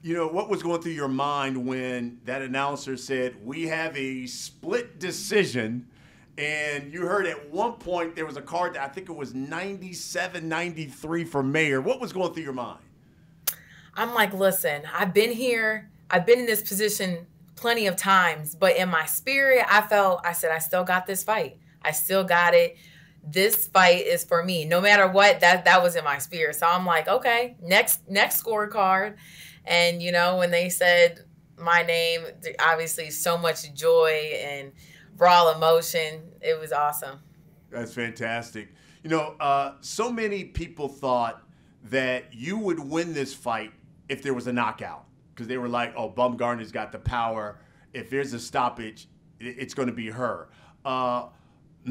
You know, what was going through your mind when that announcer said, we have a split decision? And you heard at one point there was a card that I think it was 97-93 for mayor. What was going through your mind? I'm like, listen, I've been here. I've been in this position plenty of times, but in my spirit, I said, I still got this fight. I still got it. This fight is for me. No matter what, that was in my spirit. So I'm like, okay, next scorecard. And, you know, when they said my name, obviously so much joy and raw emotion. It was awesome. That's fantastic. You know, so many people thought that you would win this fight if there was a knockout, because they were like, oh, Baumgardner's got the power. If there's a stoppage, it's going to be her. A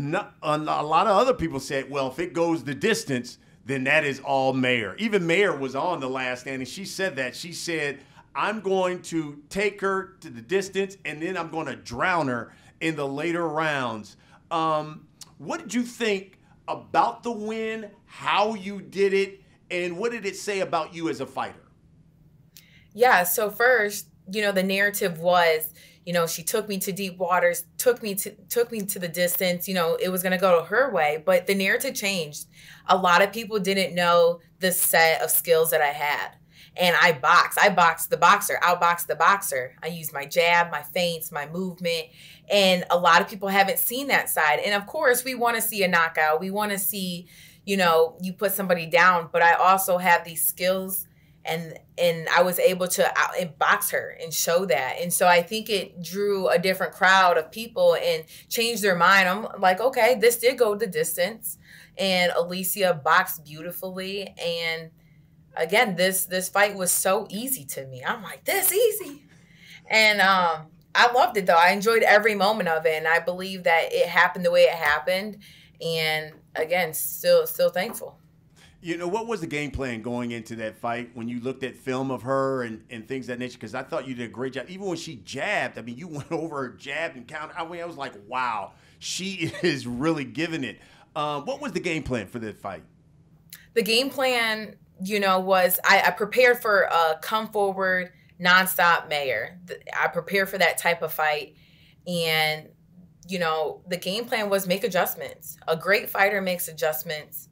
lot of other people said, well, if it goes the distance, then that is all Mayer. Even Mayer was on The Last Stand, and she said that. She said, I'm going to take her to the distance, and then I'm going to drown her in the later rounds. What did you think about the win, how you did it, and what did it say about you as a fighter? Yeah, so first, you know, the narrative was, you know, she took me to deep waters, took me to the distance, you know, it was going to go her way, but the narrative changed. A lot of people didn't know the set of skills that I had. And I boxed the boxer, outboxed the boxer. I used my jab, my feints, my movement. And a lot of people haven't seen that side. And of course, we want to see a knockout. We want to see, you know, you put somebody down. But I also have these skills, and I was able to box her and show that. And so I think it drew a different crowd of people and changed their mind. I'm like, okay, this did go the distance. And Alycia boxed beautifully. And again, this fight was so easy to me. I'm like, this easy. And I loved it, though. I enjoyed every moment of it. And I believe that it happened the way it happened. And again, still thankful. You know, what was the game plan going into that fight when you looked at film of her and things of that nature? Because I thought you did a great job. Even when she jabbed, I mean, you went over her jab and counter. I mean, I was like, wow, she is really giving it. What was the game plan for that fight? The game plan, you know, was I prepared for a come forward, nonstop Mayer. I prepared for that type of fight. And, you know, the game plan was make adjustments. A great fighter makes adjustments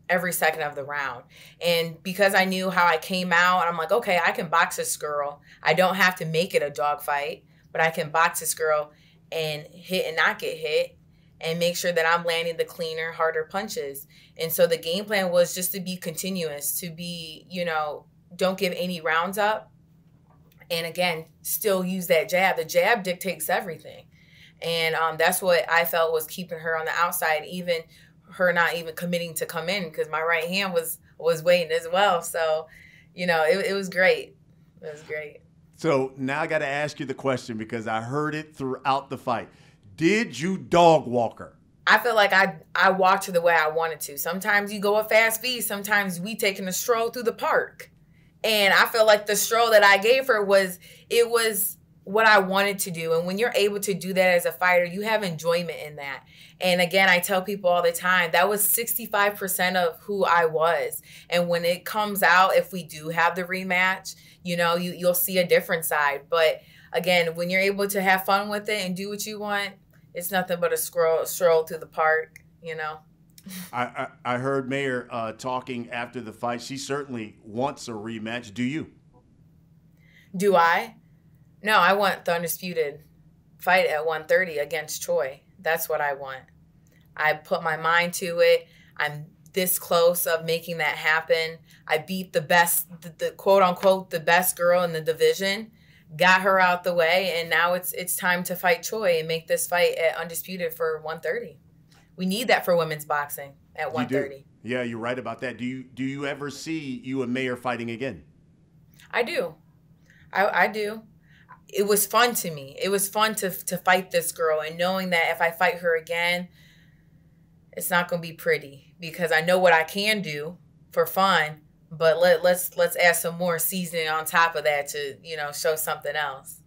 every second of the round. And because I knew how I came out, I'm like, okay, I can box this girl. I don't have to make it a dog fight, but I can box this girl and hit and not get hit and make sure that I'm landing the cleaner, harder punches. And so the game plan was just to be continuous, to be, you know, don't give any rounds up. And again, still use that jab. The jab dictates everything. And that's what I felt was keeping her on the outside, even her not even committing to come in, because my right hand was waiting as well. So, you know, it was great. It was great. So now I got to ask you the question, because I heard it throughout the fight. Did you dog walk her? I feel like I walked her the way I wanted to. Sometimes you go a fast speed. Sometimes we taking a stroll through the park. And I feel like the stroll that I gave her was what I wanted to do. And when you're able to do that as a fighter, you have enjoyment in that. And again, I tell people all the time, that was 65% of who I was. And when it comes out, if we do have the rematch, you know, you'll see a different side. But again, when you're able to have fun with it and do what you want, it's nothing but a stroll through the park, you know. I heard Mayer talking after the fight. She certainly wants a rematch. Do you? Do I? No, I want the undisputed fight at 130 against Choi. That's what I want. I put my mind to it. I'm this close of making that happen. I beat the best, the quote unquote, the best girl in the division, got her out the way, and now it's time to fight Choi and make this fight at undisputed for 130. We need that for women's boxing at 130. Yeah, you're right about that. Do you ever see you and Mayer fighting again? I do. I do. It was fun to me. It was fun to fight this girl, and knowing that if I fight her again, it's not going to be pretty, because I know what I can do for fun, but let's add some more seasoning on top of that to, you know, show something else.